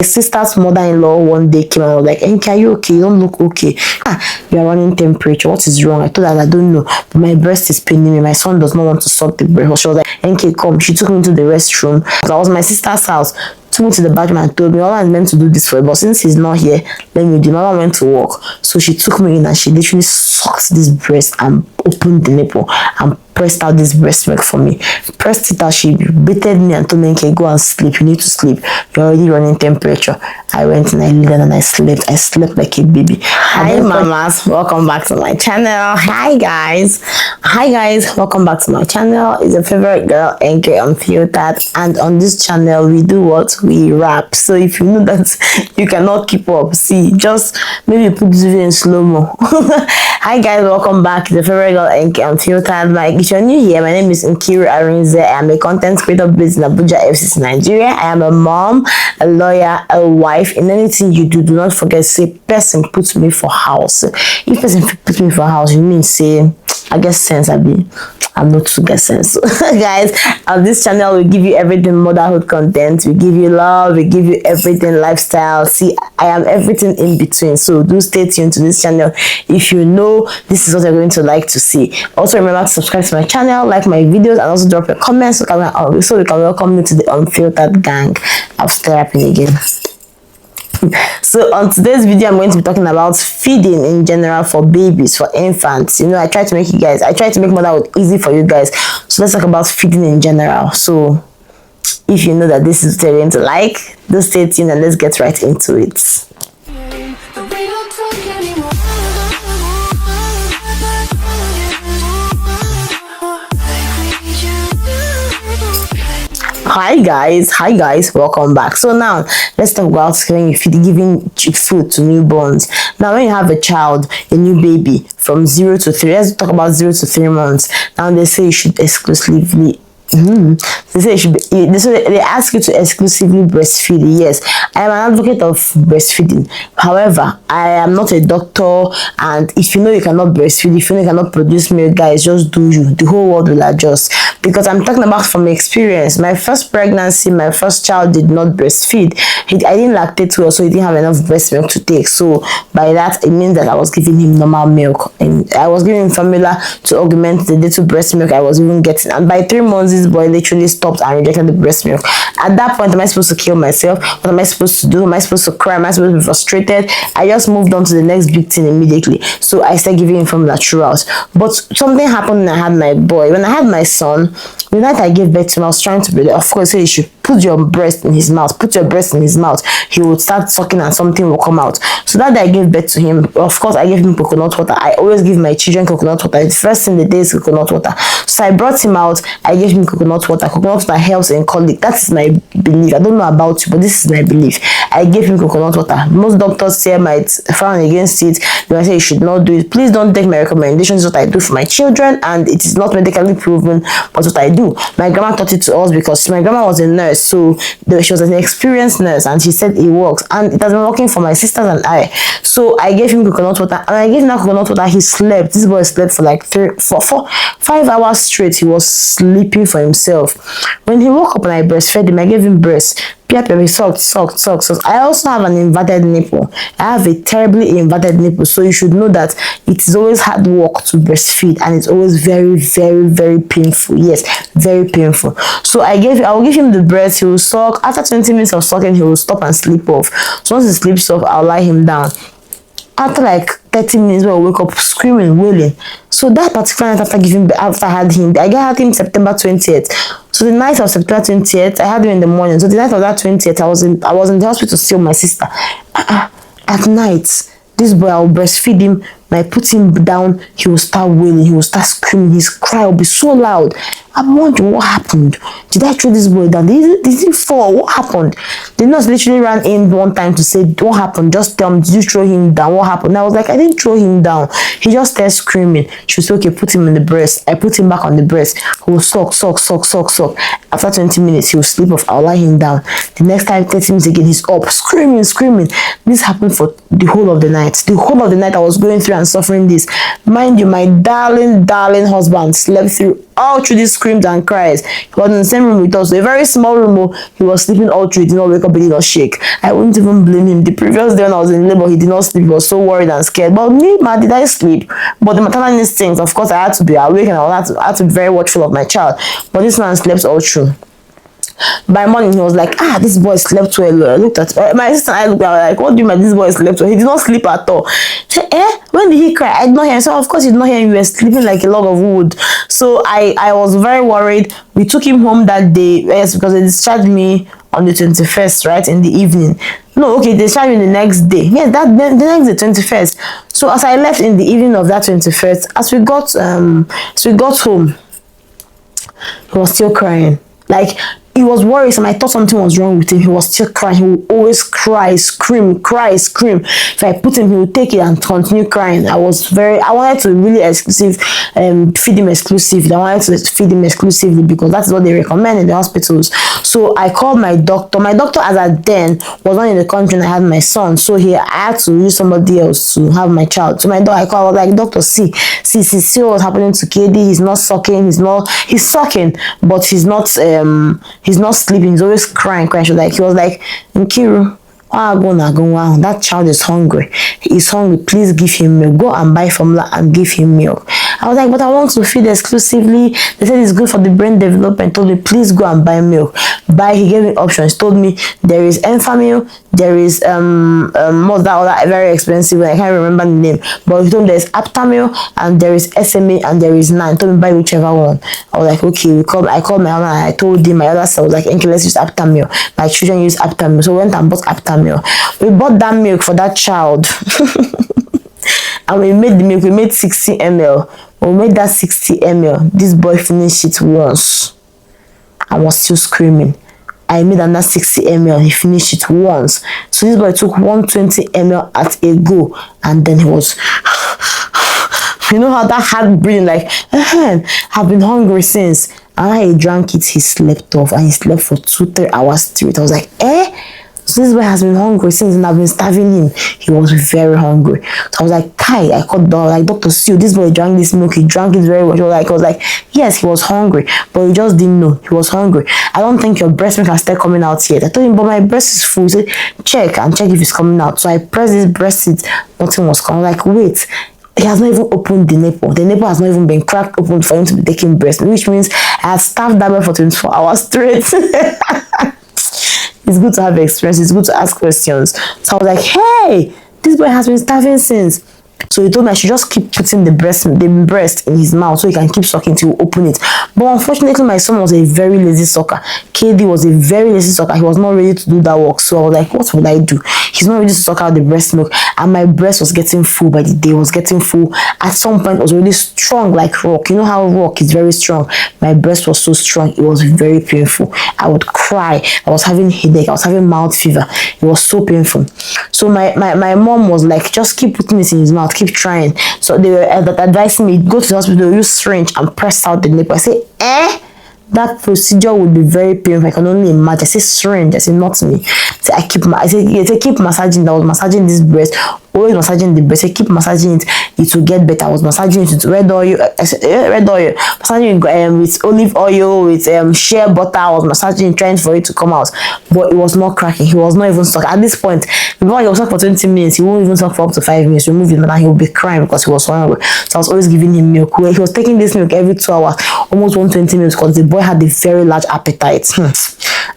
My sister's mother-in-law one day came and was like, Enki, are you okay? You don't look okay. You're running temperature. What is wrong? I told her I don't know, but my breast is paining me. My son does not want to suck the breast. She was like, Enki, come. She took me into the restroom. That was my sister's house. Took me to the bathroom and told me, all I'm meant to do this for you, but since he's not here, let me do. Mama went to work, so she took me in and she literally sucked this breast and opened the nipple and pressed out this breast milk for me. Pressed it out. She baited me and told me, okay, go and sleep. You need to sleep. You're already running temperature. I went and I laid down and I slept. I slept like a baby. Hi mamas, welcome back to my channel. Hi guys, welcome back to my channel. It's your favorite girl, Enki Unfiltered, and on this channel we do what? We rap. So if you know that you cannot keep up, see, just maybe put this video in slow-mo. Hi guys, welcome back to the favorite girl, Enki Unfiltered. If you're new here, my name is Nkiru Arinze. I am a content creator based in Abuja, FCC, Nigeria. I am a mom, a lawyer, a wife. In anything you do, do not forget, say, person puts me for house. If person puts me for house, you mean say, I get sense, I'm not to get sense. Guys, on this channel we give you everything motherhood content, we give you love, we give you everything lifestyle. See, I am everything in between, so do stay tuned to this channel if you know this is what you're going to like to see. Also remember to subscribe to my channel, like my videos, and also drop a comment so we can welcome you to the Unfiltered gang. I'll start rapping again. So on today's video I'm going to be talking about feeding in general for babies, for infants. You know, I try to make motherhood easy for you guys, so let's talk about feeding in general. So if you know that this is what you're going to like, do stay tuned and let's get right into it. Hi guys, welcome back. So now let's talk about giving food to newborns. Now when you have a child, a new baby from 0 to 3, let's talk about 0 to 3 months. Now they say you should exclusively they ask you to exclusively breastfeed. Yes, I am an advocate of breastfeeding. However, I am not a doctor, and if you know you cannot breastfeed, if you know you cannot produce milk, guys, just do you. The whole world will adjust, because I'm talking about from experience. My first pregnancy, my first child did not breastfeed. I didn't lactate well, so he didn't have enough breast milk to take. So by that, it means that I was giving him normal milk, and I was giving him formula to augment the little breast milk I was even getting. And by 3 months, this boy literally stopped and rejected the breast milk. At that point, am I supposed to kill myself? What am I supposed to do? Am I supposed to cry? Am I supposed to be frustrated? I just moved on to the next big thing immediately. So I started giving him formula throughout. But something happened when I had my boy. When I had my son, the night I gave birth to him, I was trying to breathe. Of course, so you should put your breast in his mouth. Put your breast in his mouth. He would start sucking and something will come out. So that day I gave birth to him, of course, I gave him coconut water. I always give my children coconut water. The first thing they do is coconut water. So I brought him out. I gave him coconut water. Coconut water helps in colic. That is my belief. I don't know about you, but this is my belief. I gave him coconut water. Most doctors here might frown against it. They might say you should not do it. Please don't take my recommendations. What I do for my children, and it is not medically proven, but what I do. My grandma taught it to us because my grandma was a nurse, so she was an experienced nurse, and she said it works, and it has been working for my sisters and I. So I gave him coconut water, and I gave him that coconut water. He slept. This boy slept for like 5 hours straight. He was sleeping for himself. When he woke up and I breastfed him, I gave him breast. He sucked. I also have an inverted nipple. I have a terribly inverted nipple, so you should know that it is always hard work to breastfeed, and it's always very, very, very painful. Yes, very painful. So I will give him the breast. He will suck. After 20 minutes of sucking, he will stop and sleep off. So once he sleeps off, I'll lie him down. After like 30 minutes, when I wake up screaming, wailing. So that particular night after I had him September 20th. So the night of September 20th, I had him in the morning. So the night of that 20th, I was in the hospital to see my sister. At night, this boy, I will breastfeed him. When I put him down, he will start wailing. He will start screaming. His cry will be so loud. I'm wondering what happened. Did I throw this boy down? Did he fall? What happened? The nurse literally ran in one time to say, what happened? Just tell me, did you throw him down? What happened? And I was like, I didn't throw him down. He just started screaming. She was okay, put him in the breast. I put him back on the breast. He will suck. After 20 minutes, he will sleep off. I'll lie him down. The next time, 30 minutes again, he's up, screaming. This happened for the whole of the night. The whole of the night, I was going through and suffering this. Mind you, my darling husband slept through all through these screams and cries. He was in the same room with us, a very small room. He was sleeping all through. He did not wake up, he did not shake. I wouldn't even blame him. The previous day when I was in labor, he did not sleep. He was so worried and scared. But me, man, did I sleep? But the maternal instincts, of course, I had to be awake and I had to be very watchful of my child. But this man slept all through. By morning, he was like, this boy slept well. I looked at my sister and I looked at her like, what do you mean this boy slept well? He did not sleep at all. She said, when did he cry? I did not hear him. So of course you did not hear him. You were sleeping like a log of wood. So I was very worried. We took him home that day, yes, because they discharged me on the 21st, right, in the evening. No, okay, they discharged me the next day. Yes, the next day, 21st. So as I left in the evening of that 21st, as we got home, he was still crying. Like, he was worrisome. I thought something was wrong with him. He was still crying. He would always cry, scream, cry, scream. If I put him, he would take it and continue crying. I wanted to really feed him exclusively. I wanted to feed him exclusively because that's what they recommend in the hospitals. So I called my doctor. My doctor, as at then, was not in the country and I had my son. So I had to use somebody else to have my child. So my doctor, I called, I was like, doctor, see what's happening to KD. He's not sucking. He's sucking, but he's not sleeping. He's always crying. He was like, Nkiru, that child is hungry. He's hungry. Please give him milk. Go and buy formula and give him milk. I was like, but I want to feed exclusively. They said it's good for the brain development. Told me, please go and buy milk. He gave me options. Told me there is Enfamil, there is what's that other very expensive one? I can't remember the name. But he told me there's Aptamil and there is SMA and there is 9. Told me buy whichever one. I was like, okay. I called my other and I told him, my other son was like, okay, let's use Aptamil. My children use Aptamil. So we went and bought Aptamil. We bought that milk for that child. And we made the milk. We made 60 ml. When we made that 60 ml, this boy finished it once and was still screaming. I made another 60 ml. He finished it once. So this boy took 120 ml at a go, and then he was, you know how that hard breathing, like, I've been hungry since. And when he drank it, he slept off, and he slept for 2-3 hours straight. I was like, So this boy has been hungry since, and I've been starving him. He was very hungry. So I was like, Kai, I called down, like, Dr. Sue, this boy drank this milk. He drank it very well. I was like, yes, he was hungry, but he just didn't know he was hungry. I don't think your breast milk has started coming out yet. I told him, but my breast is full. He said, check if it's coming out. So I pressed his breast seat. Nothing was coming. Like, wait. He has not even opened the nipple. The nipple has not even been cracked open for him to be taking breast, which means I had starved that boy for 24 hours straight. It's good to have experience. It's good to ask questions. So I was like, hey, this boy has been starving since. So he told me I should just keep putting the breast in his mouth so he can keep sucking till we open it. But unfortunately, my son was a very lazy sucker. KD was a very lazy sucker. He was not ready to do that work. So I was like, what would I do? He's not ready to suck out the breast milk. And my breast was getting full by the day. It was getting full. At some point, it was really strong like rock. You know how rock is very strong? My breast was so strong. It was very painful. I would cry. I was having headache. I was having mild fever. It was so painful. So my mom was like, just keep putting it in his mouth. Keep trying. So they were advising me, go to the hospital, use syringe and press out the nipple. I say, that procedure would be very painful. I can only imagine. I say syringe. I say not me. I say keep massaging. I was massaging this breast. Always massaging the breast. I keep massaging it. It will get better. I was massaging it with red oil. Massaging with olive oil, with shea butter. I was massaging, trying for it to come out, but it was not cracking. He was not even stuck. At this point, before he was stuck for 20 minutes, he won't even stuck for up to 5 minutes. Remove him and he will be crying because he was so hungry. So I was always giving him milk. He was taking this milk every 2 hours, almost 120 minutes, because the boy had a very large appetite.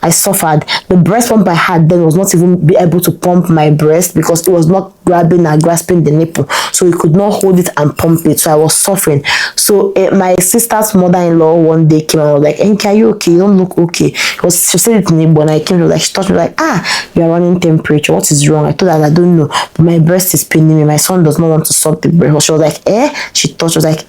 I suffered. The breast pump I had then was not even be able to pump my breast because it was not grabbing and grasping the nipple, so he could not hold it and pump it. So I was suffering. So my sister's mother-in-law one day came and was like, Enki, are you okay? You don't look okay. She said it in Igbo, and I came, she touched me like, you are running temperature. What is wrong? I told her I don't know, but my breast is paining me. My son does not want to suck the breast. She was like, She touched. She was like,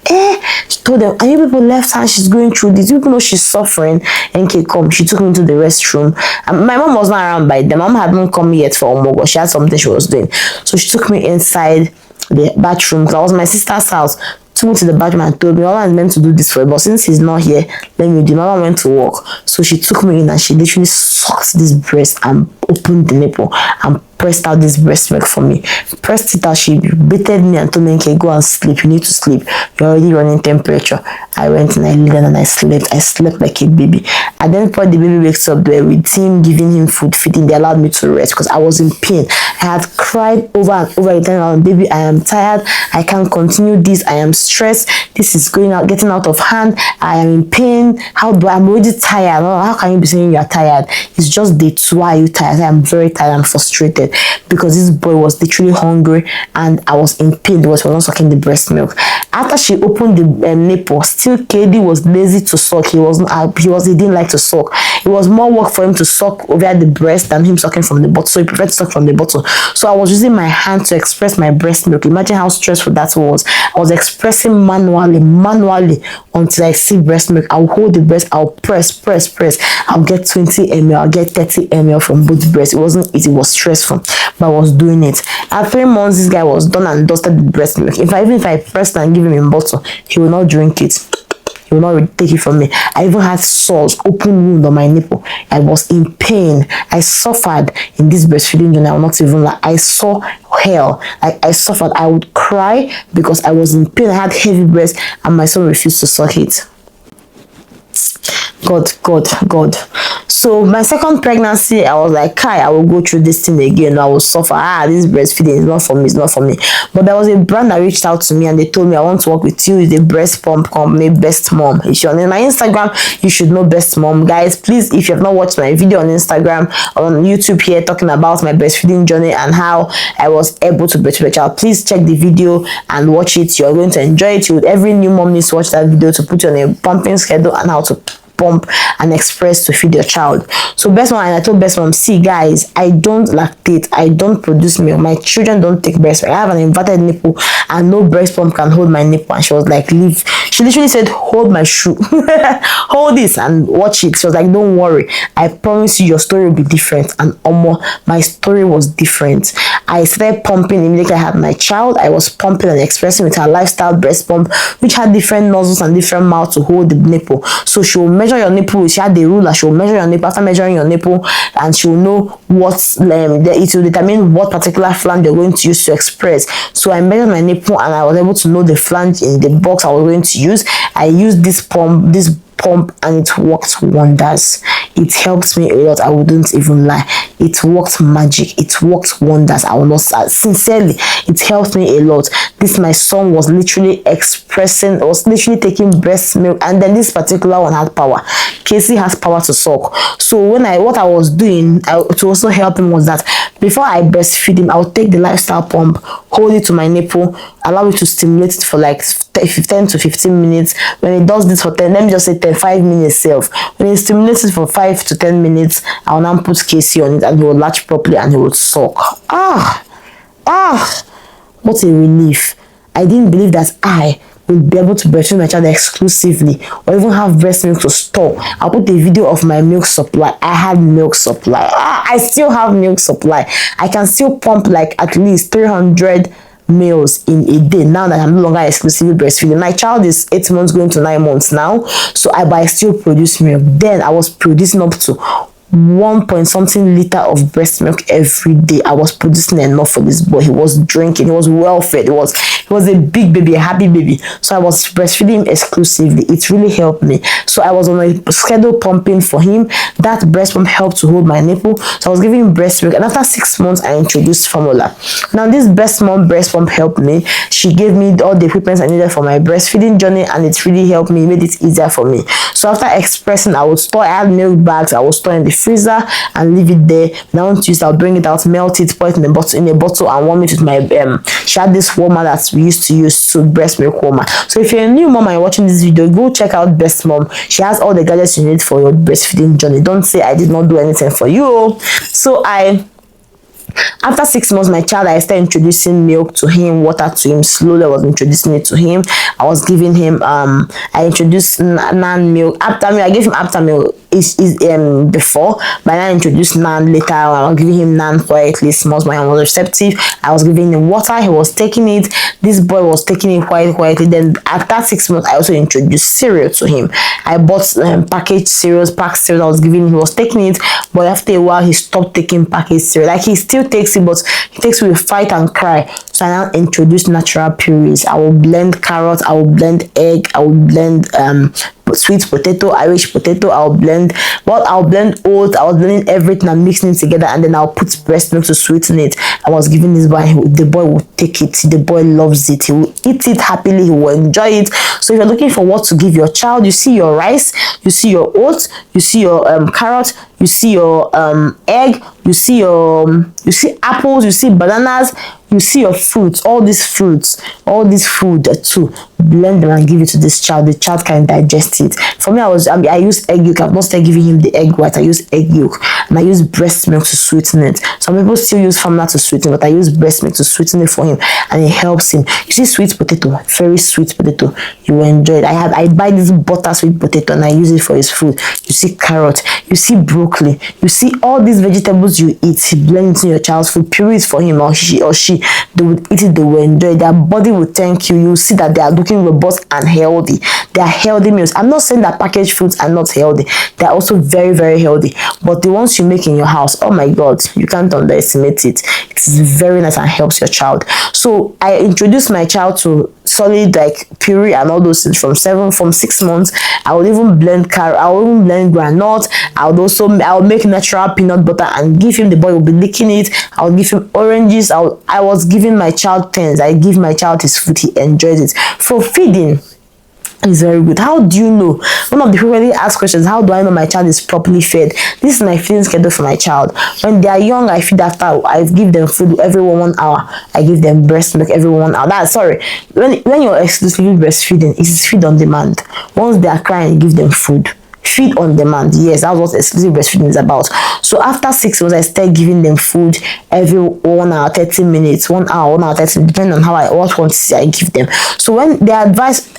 She told them, and you people left her. She's going through this. You people know she's suffering. Enki, come. She took me into the restroom. And my mom was not around by then. Mom hadn't come yet for Omogo. She had something she was doing. So she took me inside the bathroom. That was my sister's house. Took me to the bathroom and told me, Mama is meant to do this for you, but since he's not here, let me do. Mama went to work. So she took me in and she literally sucked this breast and opened the nipple and pressed out this breast milk for me. Pressed it out, she baited me and told me, okay, go and sleep. You need to sleep. You're already running temperature. I went and I laid down and I slept. I slept like a baby. At then point the baby wakes up there with him giving him food, feeding. They allowed me to rest because I was in pain. I had cried over and over again, baby, I am tired. I can't continue this. I am stressed. This is getting out of hand. I am in pain. I'm already tired. How can you be saying you are tired? It's just day 2. Why are you tired? I am very tired. I'm frustrated because this boy was literally hungry and I was in pain because he was not sucking the breast milk. After she opened the nipple, still KD was lazy to suck. He didn't like to suck. It was more work for him to suck over the breast than him sucking from the bottle. So he preferred to suck from the bottle. So I was using my hand to express my breast milk. Imagine how stressful that was. I was expressing manually until I see breast milk. I'll hold the breast, I'll press. I'll get 20 ml, I'll get 30 ml from both breasts. It wasn't easy, it was stressful, but I was doing it. At 3 months, this guy was done and dusted the breast milk. Even if I pressed and give him a bottle, he will not drink it. He will not take it from me. I even had sores, open wound on my nipple. I was in pain. I suffered in this breastfeeding journey. I will not even lie. I saw hell. I suffered. I would cry because I was in pain. I had heavy breast and my son refused to suck it. God. So my second pregnancy, I was like, Kai, I will go through this thing again. I will suffer. This breastfeeding is not for me. It's not for me. But there was a brand that reached out to me and they told me, I want to work with you. It's a breast pump company, Best Mom. If you're on my Instagram, you should know Best Mom. Guys, please, if you have not watched my video on Instagram or on YouTube here talking about my breastfeeding journey and how I was able to breastfeed a child, please check the video and watch it. You're going to enjoy it. Every new mom needs to watch that video to put you on a pumping schedule and how to pump and express to feed your child. So Best Mom, and I told Best Mom, see guys, I don't lactate, I don't produce milk, my children don't take breast milk. I have an inverted nipple and no breast pump can hold my nipple. And she was like, leave. She literally said, hold my shoe. Hold this and watch it. She was like, don't worry, I promise you your story will be different. And my story was different. I started pumping immediately I had my child. I was pumping and expressing with her lifestyle breast pump, which had different nozzles and different mouths to hold the nipple. So she will measure your nipple. She had the ruler. She will measure your nipple. After measuring your nipple, and she will know what it will determine what particular flange you're going to use to express. So I measured my nipple and I was able to know the flange in the box I was going to use. I used this pump and it worked wonders. It helped me a lot. I wouldn't even lie. It worked magic. It worked wonders. I will not say sincerely. It helped me a lot. My son was literally taking breast milk, and then this particular one had power. Casey has power to suck. So what I was doing to also help him was that before I breastfeed him, I would take the lifestyle pump, hold it to my nipple, allow it to stimulate it for like 10 to 15 minutes. When it does this for 10, let me just say 5 minutes self. When it stimulates it for 5 to 10 minutes, I will now put Casey on it and he will latch properly and he will suck. What a relief. I didn't believe that I would be able to breastfeed my child exclusively or even have breast milk to store. I'll put a video of my milk supply. I had milk supply. I still have milk supply. I can still pump like at least 300 meals in a day now that I'm no longer exclusively breastfeeding. My child is 8 months going to 9 months now, so I still produce milk. Then I was producing up to 1-point-something liter of breast milk every day. I was producing enough for this boy. He was drinking. He was well fed. He was a big baby, a happy baby. So I was breastfeeding him exclusively. It really helped me. So I was on a schedule pumping for him. That breast pump helped to hold my nipple. So I was giving him breast milk. And after 6 months, I introduced formula. Now this Best Mom breast pump helped me. She gave me all the equipment I needed for my breastfeeding journey, and it really helped me. It made it easier for me. So after expressing, I had milk bags. I would store in the freezer and leave it there. When I want to use it, I'll bring it out, melt it, put it in a bottle and warm it with my she had this warmer that we used to use to breast milk warmer. So if you're a new mom and you're watching this video, go check out Best Mom. She has all the gadgets you need for your breastfeeding journey. Don't say I did not do anything for you. So after 6 months, my child, I started introducing milk to him, water to him. Slowly I was introducing it to him. I was giving him I introduced nan milk, Aptamilk. I gave him Aptamilk before, but I introduced nan later. I was giving him nan quietly, small, I was receptive. I was giving him water, he was taking it. This boy was taking it quietly. Then after 6 months, I also introduced cereal to him. I bought packaged cereals, packed cereal I was giving him. He was taking it, but after a while he stopped taking packaged cereal. Like, he still takes it, but he takes it with fight and cry. So I now introduce natural purees. I will blend carrot, I will blend egg, I will blend sweet potato, Irish potato, I'll blend oats, I was blending everything and mixing it together, and then I'll put breast milk to sweeten it. I was giving this boy, the boy will take it, the boy loves it, he will eat it happily, he will enjoy it. So if you're looking for what to give your child, you see your rice, you see your oats, you see your carrot, you see your egg, you see apples, you see bananas, you see your fruits, all these food too. Blend them and give it to this child. The child can digest it. For me, I use egg yolk. I've not started giving him the egg white. I use egg yolk, and I use breast milk to sweeten it. Some people still use formula to sweeten, but I use breast milk to sweeten it for him, and it helps him. You see sweet potato, very sweet potato, you will enjoy it. I buy this butter sweet potato and I use it for his food. You see carrot, you see broccoli, you see all these vegetables you eat, blend it in your child's food, puree it for him or she, they would eat it, they will enjoy it. Their body will thank you. You see that they are looking robust and healthy. They are healthy meals. I'm not saying that packaged foods are not healthy. They are also very, very healthy. But the ones you make in your house, oh my God, you can't underestimate it. It's very nice and helps your child. So I introduced my child to solid like puree and all those things from 6 months. I would even blend carrot, I would even blend granite. I would make natural peanut butter and give him. The boy will be licking it. I would give him oranges. I was giving my child pens. I give my child his food, he enjoys it. For feeding is very good. How do you know? One of the frequently asked questions, how do I know my child is properly fed? This is my feeding schedule for my child. When they are young, I feed after, I give them food every 1 hour. I give them breast milk every 1 hour. When you're exclusively breastfeeding, it's feed on demand. Once they are crying, give them food. Feed on demand. Yes, that's what exclusive breastfeeding is about. So after 6 months, I start giving them food every 1 hour 30 minutes, 1 hour 1 hour 30 minutes, depending on what quantity I give them. So when the advice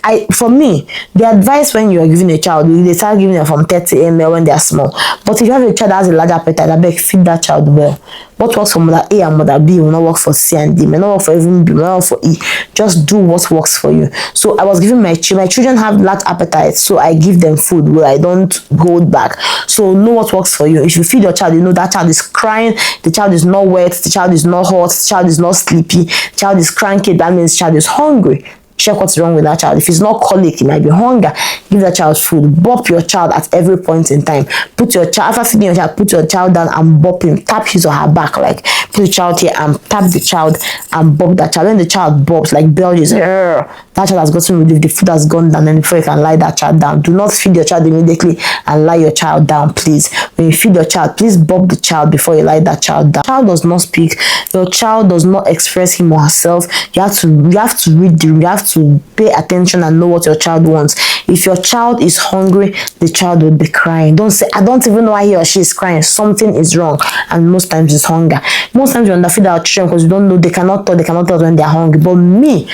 when you are giving a child, they start giving them from 30 ml when they are small. But if you have a child that has a large appetite, I beg, feed that child well. What works for mother A and mother B will not work for C and D, may not work for even B, may not work for E. Just do what works for you. So I was giving my children have large appetite, so I give them food where I don't hold back. So know what works for you. If you feed your child, you know that child is crying, the child is not wet, the child is not hot, the child is not sleepy, the child is cranky, that means the child is hungry. Check what's wrong with that child. If it's not colic, it might be hunger. Give that child food. Bop your child at every point in time. After feeding your child, put your child down and bop him. Tap his or her back. Like, put the child here and tap the child and bop that child. When the child bops, like belches, that child has gotten relief, the food has gone down, then before you can lie that child down. Do not feed your child immediately and lie your child down, please. When you feed your child, please bop the child before you lie that child down. Child does not speak. Your child does not express him or herself. You have to read the room. You have to pay attention and know what your child wants. If your child is hungry, the child will be crying. Don't say, I don't even know why he or she is crying. Something is wrong, and most times it's hunger. Most times we underfeed our children because we don't know, they cannot tell when they are hungry. But me,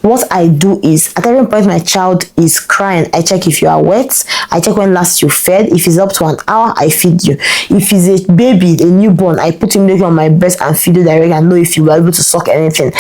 what I do is, at every point my child is crying, I check if you are wet. I check when last you fed. If it's up to an hour, I feed you. If it's a baby, a newborn, I put him on my breast and feed you directly and know if you were able to suck anything.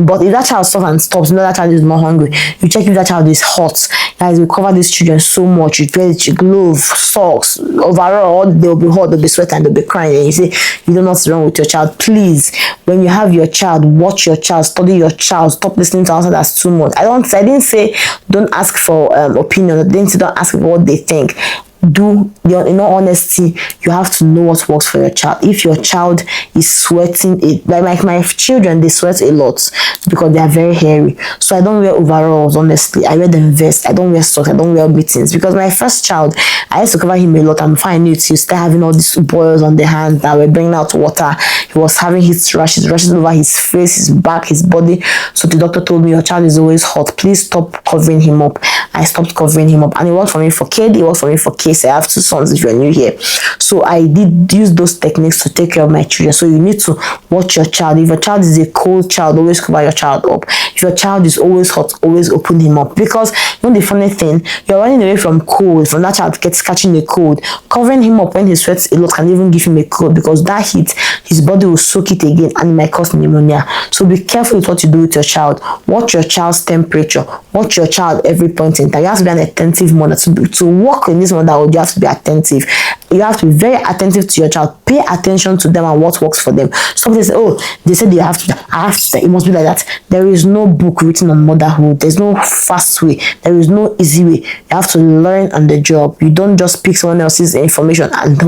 But if that child sucks and stops, you know that child is not hungry. You check if that child is hot. Guys, we cover these children so much. You wear glove, socks, overall, they'll be hot, they'll be sweating, and they'll be crying. And you say, you don't know what's wrong with your child. Please, when you have your child, watch your child, study your child, stop listening to answers that's too much. I didn't say don't ask for opinion. I didn't say don't ask for what they think. In all honesty, you have to know what works for your child. If your child is sweating, like my children, they sweat a lot because they are very hairy. So I don't wear overalls, honestly. I wear them vests. I don't wear socks. I don't wear mittens because my first child, I used to cover him a lot. I'm fine with he started having all these boils on the hands that were bringing out water. He was having his rashes over his face, his back, his body. So the doctor told me, your child is always hot. Please stop covering him up. I stopped covering him up, and it worked for me for kid, it worked for me for case. I have 2 sons if you're new here. So I did use those techniques to take care of my children. So you need to watch your child. If your child is a cold child, always cover your child up. If your child is always hot, always open him up, because you know the funny thing, you're running away from cold, from that child catching a cold. Covering him up when he sweats a lot can even give him a cold, because that heat, his body will soak it again and it might cause pneumonia. So be careful with what you do with your child. Watch your child's temperature. Watch your child every point in time. You have to be an attentive mother. To work in this motherhood, you have to be attentive. You have to be very attentive to your child. Pay attention to them and what works for them. Somebody say, oh, they said you have to, I have to, it must be like that. There is no book written on motherhood. There's no fast way. There is no easy way. You have to learn on the job. You don't just pick someone else's information and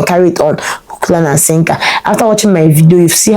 carry it on. Plan and sinker. After watching my video, you've seen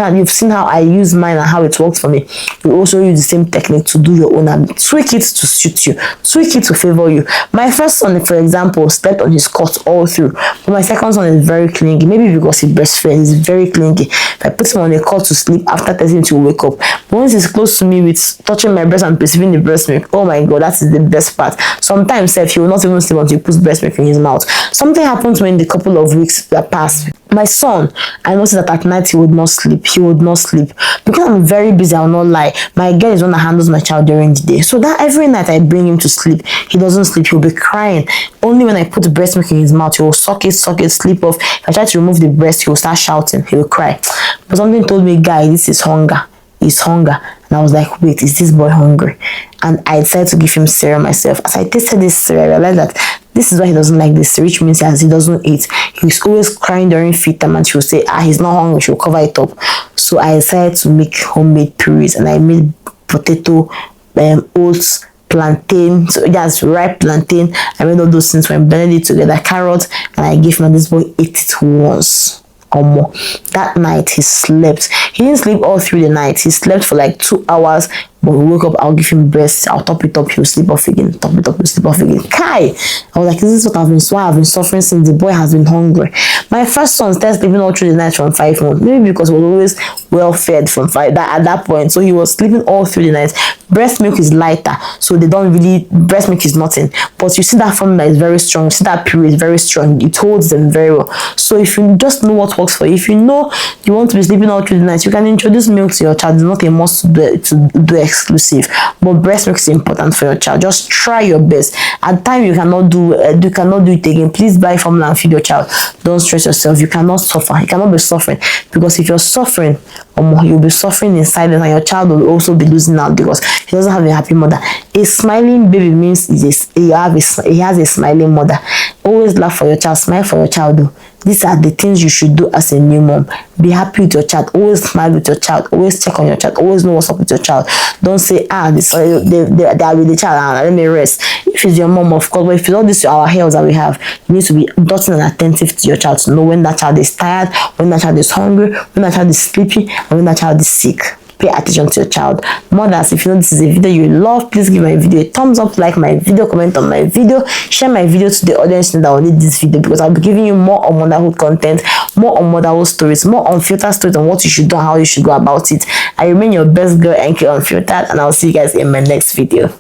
how I use mine and how it works for me. You also use the same technique to do your own and tweak it to suit you, tweak it to favor you. My first son, for example, slept on his cot all through, but my second son is very clingy. Maybe because he breastfed, he's very clingy. If I put him on a cot to sleep, after 30 minutes he'll wake up. But once he's close to me with touching my breast and perceiving the breast milk, oh my god, that is the best part. Sometimes he will not even sleep until he puts breast milk in his mouth. Something happened to me in the couple of weeks that passed. My son, I noticed that at night he would not sleep. He would not sleep. Because I'm very busy, I'll not lie. My girl is one that handles my child during the day. So that every night I bring him to sleep, he doesn't sleep. He'll be crying. Only when I put the breast milk in his mouth, he will suck it, sleep off. If I try to remove the breast, he will start shouting. He will cry. But something told me, guy, this is hunger. It's hunger. And I was like, wait, is this boy hungry? And I decided to give him cereal myself. As I tasted this cereal, I realized that this is why he doesn't like this, which means as he doesn't eat. He's always crying during feed time, and she'll say, he's not hungry, she'll cover it up. So I decided to make homemade purees, and I made potato, oats, plantain, so that's ripe plantain. I made all those things when I blended it together, carrots, and I gave him, and this boy ate it once or more. That night he slept. He didn't sleep all through the night. He slept for like 2 hours. But we woke up, I'll give him breast, I'll top it up, he'll sleep off again, top it up, he'll sleep off again. Kai! I was like, this is what I've been suffering since the boy has been hungry. My first son started sleeping all through the night from 5 months, maybe because he was always well fed from 5 at that point. So he was sleeping all through the night. Breast milk is lighter, so they don't really, breast milk is nothing. But you see that formula is very strong, you see that period is very strong, it holds them very well. So if you just know what works for you, if you know you want to be sleeping all through the night, you can introduce milk to your child. It's not a must to do exclusive, but breast milk is important for your child. Just try your best. At time you cannot do it again, please buy formula and feed your child. Don't stress yourself. You cannot suffer, you cannot be suffering, because if you're suffering, you'll be suffering in silence, and your child will also be losing out because he doesn't have a happy mother. A smiling baby means he has a smiling mother. Always laugh for your child, smile for your child though. These are the things you should do as a new mom. Be happy with your child. Always smile with your child. Always check on your child. Always know what's up with your child. Don't say, they are with the child, let me rest. If it's your mom, of course, but if it's all this our health that we have, you need to be dotting and attentive to your child to know when that child is tired, when that child is hungry, when that child is sleepy, and when that child is sick. Pay attention to your child. Mothers, if you know this is a video you love, please give my video a thumbs up, like my video, comment on my video, share my video to the audience that will need this video, because I'll be giving you more on motherhood content, more on motherhood stories, more unfiltered stories on what you should do and how you should go about it. I remain your best girl, NK Unfiltered, and I'll see you guys in my next video.